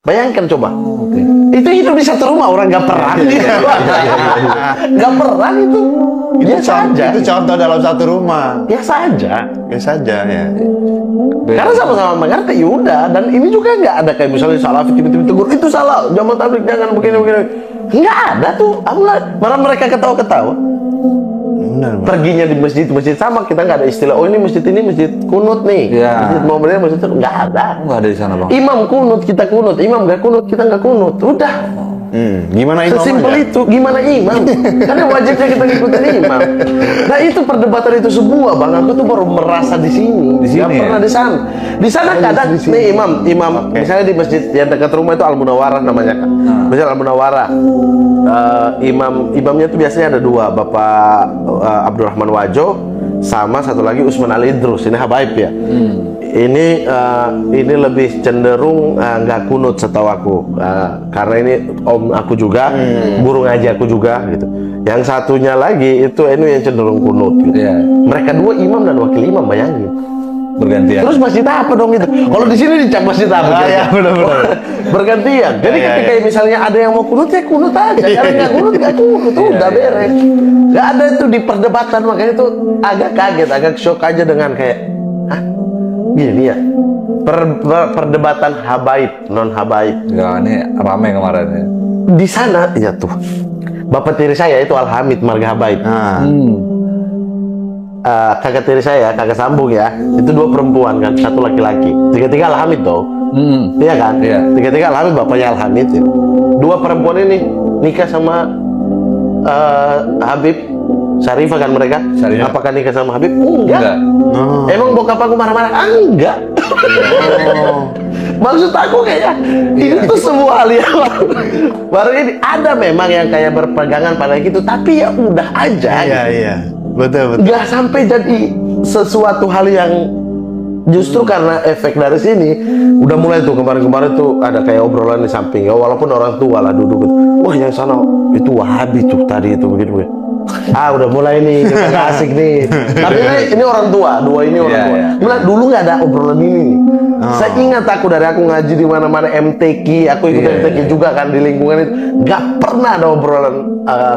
Bayangkan coba. Itu hidup di satu rumah, orang nggak perang. Nggak perang itu. Biasa aja. Itu contoh dalam satu rumah. Biasa aja. Biasa aja ya. Karena sama-sama mengerti, yaudah. Dan ini juga nggak ada kayak misalnya Salafi tiba-tiba tegur, itu salah, Jamaah Tabligh jangan begini-begini. Nggak ada tuh. Malah mereka ketawa-ketawa. Benar. Perginya di masjid sama, kita nggak ada istilah, oh ini masjid kunut nih. Ya. Masjid Muhammadiyah, masjid itu nggak ada. Nggak ada di sana bang. Imam kunut, kita kunut. Imam nggak kunut, kita nggak kunut. Udah. Gimana imam Sesimpel aja? itu, gimana imam? Karena wajibnya kita ngikutin imam. Nah itu perdebatan itu sebuah bang, aku tuh baru merasa di sini. Nggak pernah di sana. Di sana kadang nih imam, misalnya di masjid yang dekat rumah itu Al Munawwarah namanya kan. Masjid Al Munawwarah. Imamnya tuh biasanya ada dua, Bapak Abdurrahman Wajo sama satu lagi Usman Ali Idrus. Ini habaib ya. Ini lebih cenderung nggak kunut setahu aku, karena ini om aku juga, guru ngaji aku juga gitu. Yang satunya lagi itu ini yang cenderung kunut gitu. Mereka dua imam dan wakil imam, bayangin. Bergantian. Terus masjid apa dong itu? Kalau di sini dicap masjid apa? Ya benar-benar. Bergantian. Jadi ketika misalnya ada yang mau kunut ya kunut aja. Kalau nggak kunut udah beres. Nggak ada itu di perdebatan, makanya itu agak kaget, agak shock aja dengan kayak, hah? Gini ya? Perdebatan habaib, non habaib. Ya ini ramai kemarin ya. Di sana ya tuh. Bapak tiri saya itu Al-Hamid marga habaib. Kakak tiri saya, kakak sambung ya, itu dua perempuan kan, satu laki-laki. Tiga-tiga Al-Hamid toh. Iya kan? Tiga-tiga Al-Hamid, bapaknya Al-Hamid ya. Dua perempuan ini nikah sama Habib Syarifah kan mereka. Apakah nikah sama Habib? Enggak. Emang bokap aku marah-marah? Enggak. Maksud aku kayak ini tuh semua hal yang baru ini ada memang yang kayak berpegangan pada gitu, tapi ya udah aja. Iya. Betul. Nggak sampai jadi sesuatu hal yang justru karena efek dari sini udah mulai tuh kemarin tuh ada kayak obrolan di samping ya, walaupun orang tua lah duduk gitu. Wah yang sana itu Wahabi tuh tadi itu begitu. Udah mulai nih kita nggak asik nih. Tapi ini orang tua, dua ini orang tua. Mulai dulu nggak ada obrolan ini nih. Saya ingat aku dari aku ngaji di mana-mana MTQ, aku ikut MTQ juga kan di lingkungan itu, nggak pernah ada obrolan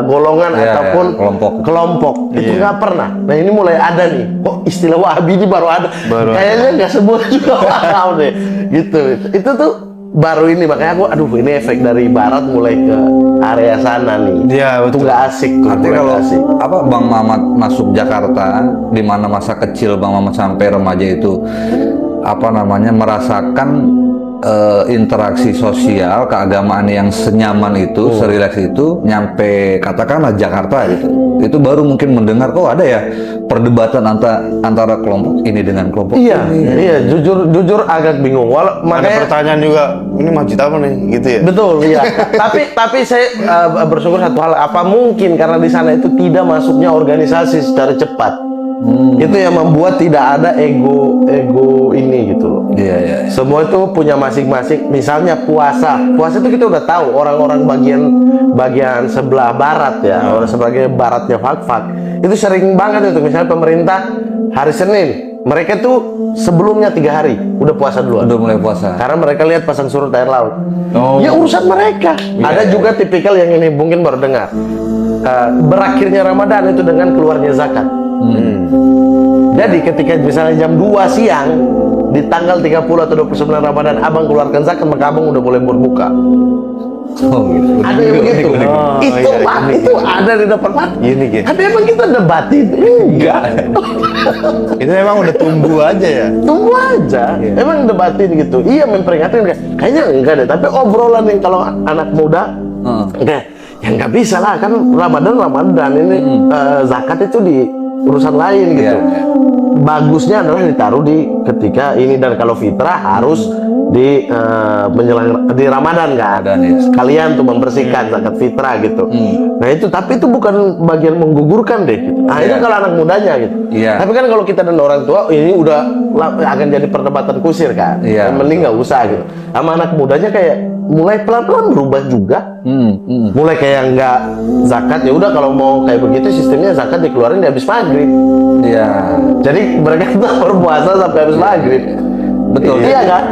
golongan ataupun kelompok. Itu nggak pernah. Nah ini mulai ada nih. Kok istilah Wahabi ini baru ada? Kayaknya nggak semua juga paham deh. Gitu. Itu tuh baru ini, makanya aku aduh ini efek dari barat mulai ke area sana nih. Iya betul. Itu nggak asik tuh. Artinya kalau apa Bang Mamat masuk Jakarta, di mana masa kecil Bang Mamat sampai remaja itu apa namanya merasakan interaksi sosial keagamaan yang senyaman itu, serileks itu, nyampe katakanlah Jakarta gitu, itu baru mungkin mendengar kok ada ya perdebatan antara kelompok ini dengan kelompok ini. Iya, jujur agak bingung. Makanya ada pertanyaan juga, ini masjid apa nih, gitu ya? Betul, iya. tapi saya bersyukur satu hal, apa mungkin karena di sana itu tidak masuknya organisasi secara cepat. Itu yang membuat tidak ada ego ini gitu loh. Iya. Semua itu punya masing-masing. Misalnya puasa itu kita udah tahu orang-orang bagian sebelah barat ya, orang sebagai baratnya Fak itu sering banget itu. Misalnya pemerintah hari Senin, mereka tuh sebelumnya 3 hari udah puasa duluan. Udah mulai puasa. Karena mereka lihat pasang surut air laut. Ya urusan mereka. Ada juga tipikal yang ini mungkin baru dengar. Berakhirnya Ramadan itu dengan keluarnya zakat. Jadi ketika misalnya jam 2 siang di tanggal 30 atau 29 Ramadan abang keluarkan zakat, maka abang udah boleh berbuka. Gitu. Ada yang begitu. Itu ada di depan mata. Tapi emang kita debatin? Enggak. Itu emang udah tumbuh aja ya? Tumbuh aja. Emang debatin gitu. Iya memperingatkan kayaknya enggak deh. Tapi obrolan yang kalau anak muda kayak ya nggak bisa lah, kan Ramadan ini zakat itu di urusan lain gitu. Bagusnya adalah ditaruh di ketika ini, dan kalau fitrah harus di menjelang di Ramadan kan. Kalian tuh membersihkan zakat fitrah gitu. Nah itu, tapi itu bukan bagian menggugurkan deh gitu. Nah itu kalau anak mudanya gitu. Tapi kan kalau kita dan orang tua ini udah akan jadi perdebatan kusir kan. Mending nggak usah gitu. Sama anak mudanya kayak mulai pelan-pelan berubah juga. Mulai kayak nggak zakat, ya udah kalau mau kayak begitu sistemnya zakat dikeluarin di habis maghrib. Jadi mereka tetap berpuasa sampai habis maghrib. Betul. Iya kan?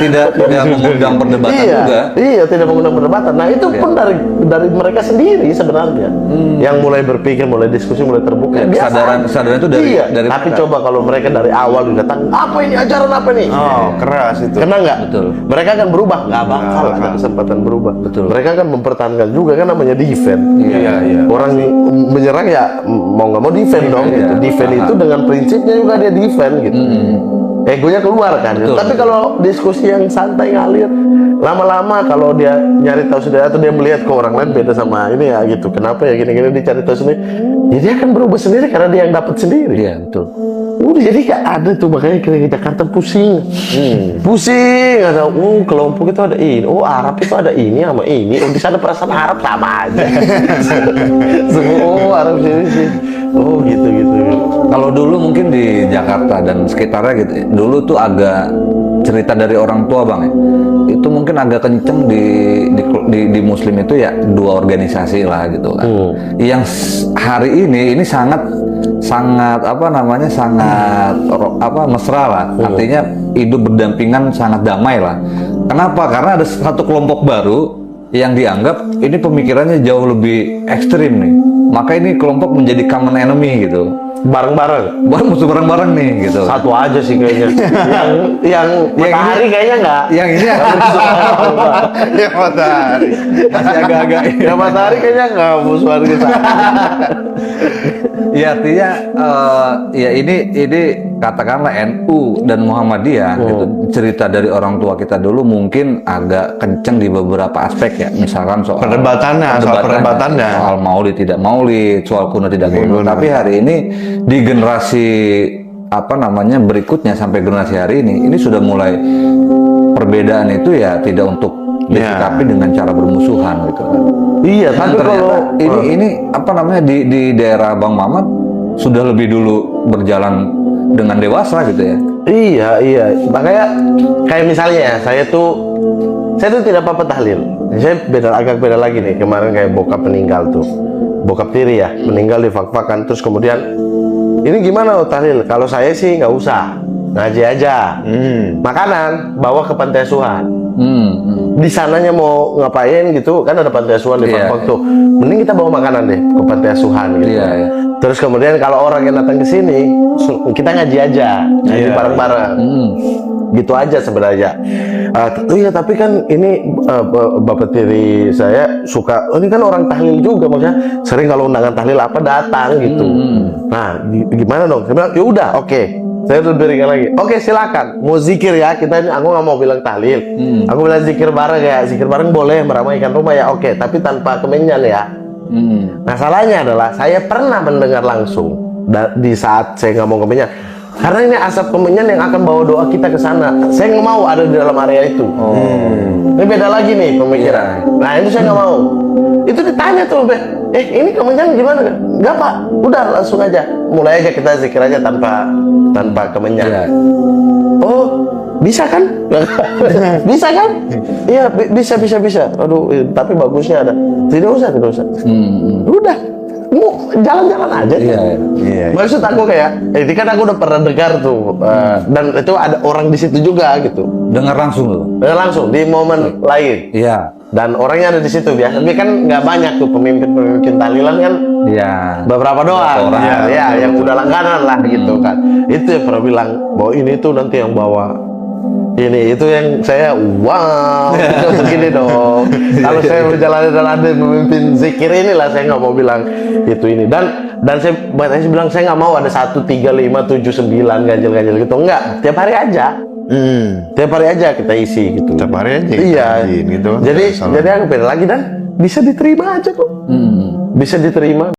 Tidak mengundang perdebatan Iya, juga. iya tidak mengundang perdebatan. Nah itu pun dari mereka sendiri sebenarnya, yang mulai berpikir, mulai diskusi, mulai terbuka. Kesadaran itu dari iya. dari Tapi mereka. coba kalau mereka dari awal datang, apa ini ajaran apa nih? Oh, keras itu. Kena nggak? Betul. Mereka akan berubah, nggak bakal ada kesempatan berubah. Betul. Mereka akan mempertahankan juga kan namanya defend. Iya, iya. Orang menyerang ya mau nggak mau defend dong. Iya. Gitu. Defend itu dengan prinsipnya juga dia defend gitu. Egonya keluar kan. Betul. Tapi kalau diskusi yang santai ngalir, lama-lama kalau dia nyari tahu sendiri atau dia melihat ke orang lain beda sama ini ya gitu. Kenapa ya gini-gini dia cari tahu sendiri. Ya dia akan berubah sendiri karena dia yang dapat sendiri. Iya, betul. Udah jadi gak ada tuh makanya ke Jakarta pusing. Pusing ada kelompok itu ada ini. Oh Arab itu ada ini sama ini. Oh di sana perasaan Arab sama aja. Semua Arab sini sih. Oh gitu. Kalau dulu mungkin di Jakarta dan sekitarnya gitu, dulu tuh agak cerita dari orang tua bang ya, itu mungkin agak kenceng di Muslim itu ya dua organisasi lah gitu kan. Yang hari ini sangat mesra lah, artinya hidup berdampingan sangat damai lah. Kenapa? Karena ada satu kelompok baru yang dianggap ini pemikirannya jauh lebih ekstrim nih, maka ini kelompok menjadi common enemy gitu. Bareng-bareng. Musuh bareng-bareng nih gitu. Satu aja sih kayaknya. yang matahari kayaknya enggak. Yang ini Ya matahari. masih agak-agak. Yang matahari kayaknya enggak musuhan kita. Ya artinya ya ini katakanlah NU dan Muhammadiyah gitu. Cerita dari orang tua kita dulu mungkin agak kenceng di beberapa aspek ya. Misalkan soal Perdebatannya. soal maulid tidak maulid, soal kuno tidak kuno. Tapi hari ini di generasi berikutnya sampai generasi hari ini sudah mulai perbedaan itu ya tidak untuk disikapi dengan cara bermusuhan gitu kan. Iya, Dan tapi ternyata kalau ini di daerah Bang Mamat sudah lebih dulu berjalan dengan dewasa gitu ya. Iya. Makanya kayak misalnya ya, saya tuh tidak apa-apa tahlil. Saya agak beda lagi nih. Kemarin kayak bokap meninggal tuh. Bokap tiri ya, meninggal di fak-fakan terus kemudian ini gimana tahlil? Kalau saya sih nggak usah, ngaji aja. Makanan bawa ke panti asuhan. Di sananya mau ngapain gitu kan ada panti asuhan di fak-fak tuh. Mending kita bawa makanan deh ke panti asuhan gitu. Iya. Terus kemudian kalau orang yang datang ke sini, kita ngaji aja, ngaji bareng-bareng. Gitu aja sebenarnya. Iya tapi kan ini bapak tiri saya suka. Ini kan orang tahlil juga maksudnya. Sering kalau undangan tahlil apa datang gitu. Nah gimana dong? Saya bilang ya udah oke. Saya udah berikan lagi. Oke silakan. Mau zikir ya kita ini. Aku nggak mau bilang tahlil. Aku bilang zikir bareng ya. Zikir bareng boleh meramaikan rumah ya. Oke. Tapi tanpa kemenyan ya. Masalahnya adalah saya pernah mendengar langsung di saat saya nggak mau kemenyan. Karena ini asap kemenyan yang akan bawa doa kita ke sana. Saya nggak mau ada di dalam area itu. Ini beda lagi nih pemikiran. Nah itu saya nggak mau. Itu ditanya tuh, ini kemenyan gimana? Nggak pak, udah langsung aja. Mulai aja kita zikir aja tanpa kemenyan. Iya. Oh, bisa kan? Bisa kan? Iya, bisa. Aduh, tapi bagusnya ada. Tidak usah. Udah. Jalan-jalan aja. Iya. Maksud aku kayak, ini kan aku udah pernah dengar tuh, dan itu ada orang di situ juga gitu. Dengar langsung tuh. Dengar langsung di momen lain. Iya. Dan orangnya ada di situ biasa. Tapi kan nggak banyak tuh pemimpin tahlilan kan. Iya. Beberapa doang. Orang. Ya, yang udah langganan lah gitu kan. Itu yang pernah bilang bahwa ini tuh nanti yang bawa. Ini itu yang saya wow begini dong. Kalau saya berjalan dan ada memimpin zikir inilah saya nggak mau bilang itu ini dan saya bilang saya nggak mau ada 1, 3, 5, 7, 9 ganjil gitu enggak tiap hari aja. Tiap hari aja kita isi gitu. Tiap hari aja. Iya. Gitu. Jadi aku beda lagi dan bisa diterima aja kok. Bisa diterima.